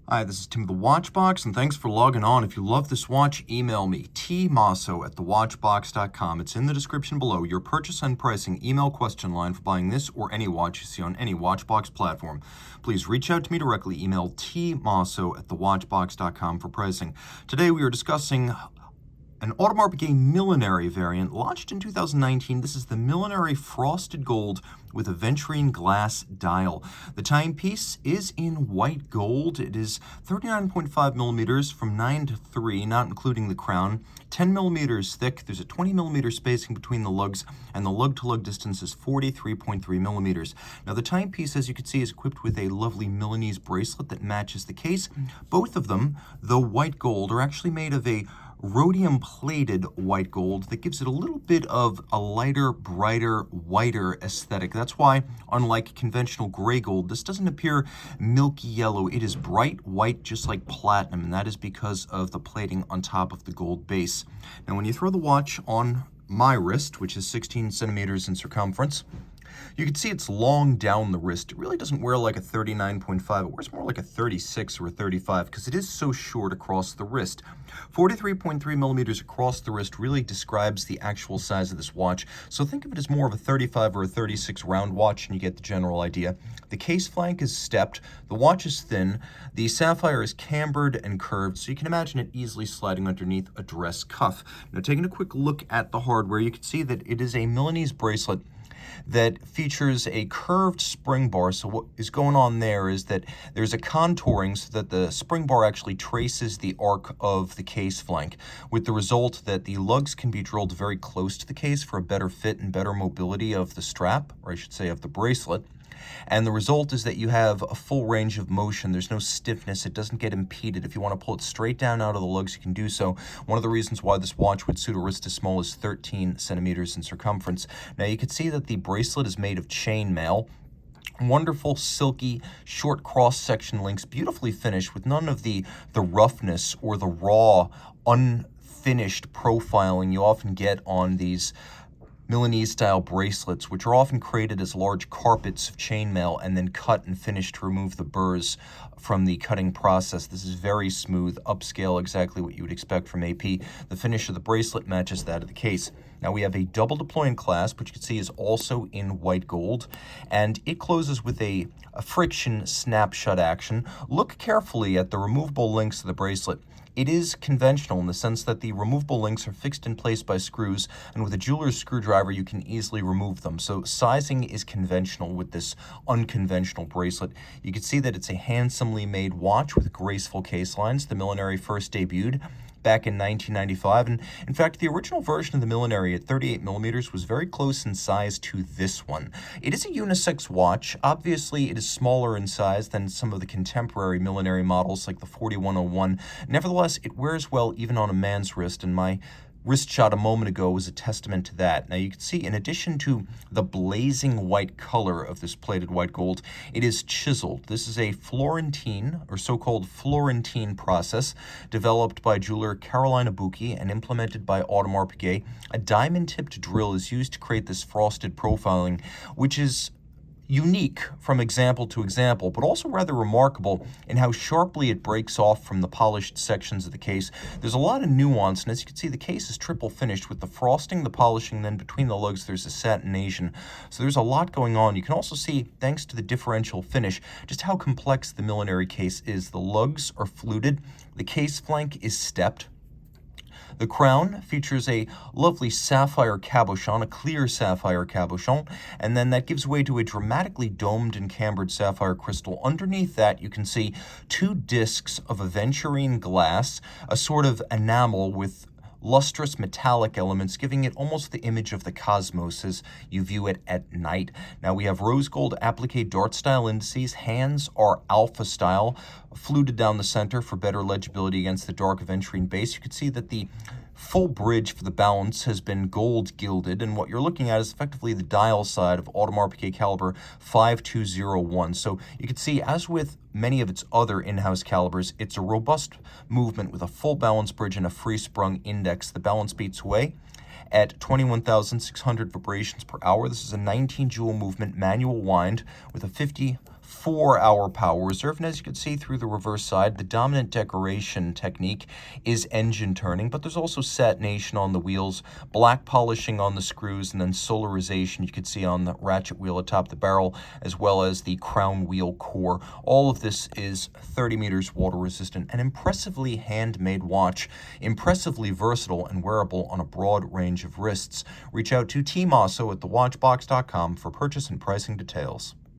Hi, this is Tim of the Watchbox, and thanks for logging on. If you love this watch, email me, tmosso@thewatchbox.com. It's in the description below. Your purchase and pricing email question line for buying this or any watch you see on any Watchbox platform. Please reach out to me directly. Email tmosso@thewatchbox.com for pricing. Today we are discussing an Audemars Piguet Millenary variant launched in 2019. This is the Millenary Frosted Gold with aventurine glass dial. The timepiece is in white gold. It is 39.5 millimeters from 9 to 3, not including the crown. 10 millimeters thick. There's a 20 millimeter spacing between the lugs, and the lug-to-lug distance is 43.3 millimeters. Now, the timepiece, as you can see, is equipped with a lovely Milanese bracelet that matches the case. Both of them, though white gold, are actually made of a rhodium-plated white gold that gives it a little bit of a lighter, brighter, whiter aesthetic. That's why, unlike conventional gray gold, this doesn't appear milky yellow. It is bright white, just like platinum, and that is because of the plating on top of the gold base. Now, when you throw the watch on my wrist, which is 16 centimeters in circumference, you can see it's long down the wrist. It really doesn't wear like a 39.5. It wears more like a 36 or a 35 because it is so short across the wrist. 43.3 millimeters across the wrist really describes the actual size of this watch. So think of it as more of a 35 or a 36 round watch, and you get the general idea. The case flank is stepped. The watch is thin. The sapphire is cambered and curved, so you can imagine it easily sliding underneath a dress cuff. Now, taking a quick look at the hardware, you can see that it is a Milanese bracelet that features a curved spring bar. So what is going on there is that there's a contouring so that the spring bar actually traces the arc of the case flank, with the result that the lugs can be drilled very close to the case for a better fit and better mobility of the strap, or I should say of the bracelet. And the result is that you have a full range of motion. There's no stiffness. It doesn't get impeded. If you want to pull it straight down out of the lugs, you can do so. One of the reasons why this watch would suit a wrist as small as 13 centimeters in circumference. Now, you can see that the bracelet is made of chainmail. Wonderful, silky, short cross-section links, beautifully finished with none of the roughness or the raw, unfinished profiling you often get on these Milanese-style bracelets, which are often created as large carpets of chainmail and then cut and finished to remove the burrs from the cutting process. This is very smooth, upscale, exactly what you would expect from AP. The finish of the bracelet matches that of the case. Now, we have a double deploying clasp, which you can see is also in white gold, and it closes with a friction snap-shut action. Look carefully at the removable links of the bracelet. It is conventional in the sense that the removable links are fixed in place by screws, and with a jeweler's screwdriver, you can easily remove them. So sizing is conventional with this unconventional bracelet. You can see that it's a handsomely made watch with graceful case lines. The Millenary first debuted back in 1995, and in fact, the original version of the Millenary at 38 millimeters was very close in size to this one. It is a unisex watch. Obviously, it is smaller in size than some of the contemporary Millenary models like the 4101. Nevertheless, it wears well even on a man's wrist, and my wrist shot a moment ago was a testament to that. Now, you can see, in addition to the blazing white color of this plated white gold, it is chiseled. This is a Florentine, or so-called Florentine process, developed by jeweler Carolina Bucchi and implemented by Audemars Piguet. A diamond-tipped drill is used to create this frosted profiling, which is unique from example to example, but also rather remarkable in how sharply it breaks off from the polished sections of the case. There's a lot of nuance, and as you can see, the case is triple finished with the frosting, the polishing, then between the lugs there's a satination. So there's a lot going on. You can also see, thanks to the differential finish, just how complex the Millenary case is. The lugs are fluted, the case flank is stepped. The crown features a lovely sapphire cabochon, a clear sapphire cabochon, and then that gives way to a dramatically domed and cambered sapphire crystal. Underneath that, you can see two discs of aventurine glass, a sort of enamel with lustrous metallic elements, giving it almost the image of the cosmos as you view it at night. Now, we have rose gold applique dart style indices. Hands are alpha style, fluted down the center for better legibility against the dark aventurine base. You can see that the full bridge for the balance has been gold gilded, and what you're looking at is effectively the dial side of Audemars Piguet caliber 5201. So you can see, as with many of its other in-house calibers, it's a robust movement with a full balance bridge and a free sprung index. The balance beats away at 21,600 vibrations per hour. This is a 19 jewel movement manual wind with a 50 4-hour power reserve. And as you can see through the reverse side, the dominant decoration technique is engine turning, but there's also satination on the wheels, black polishing on the screws, and then solarization you can see on the ratchet wheel atop the barrel, as well as the crown wheel core. All of this is 30 meters water resistant. An impressively handmade watch, impressively versatile and wearable on a broad range of wrists. Reach out to Team Mosso at thewatchbox.com for purchase and pricing details.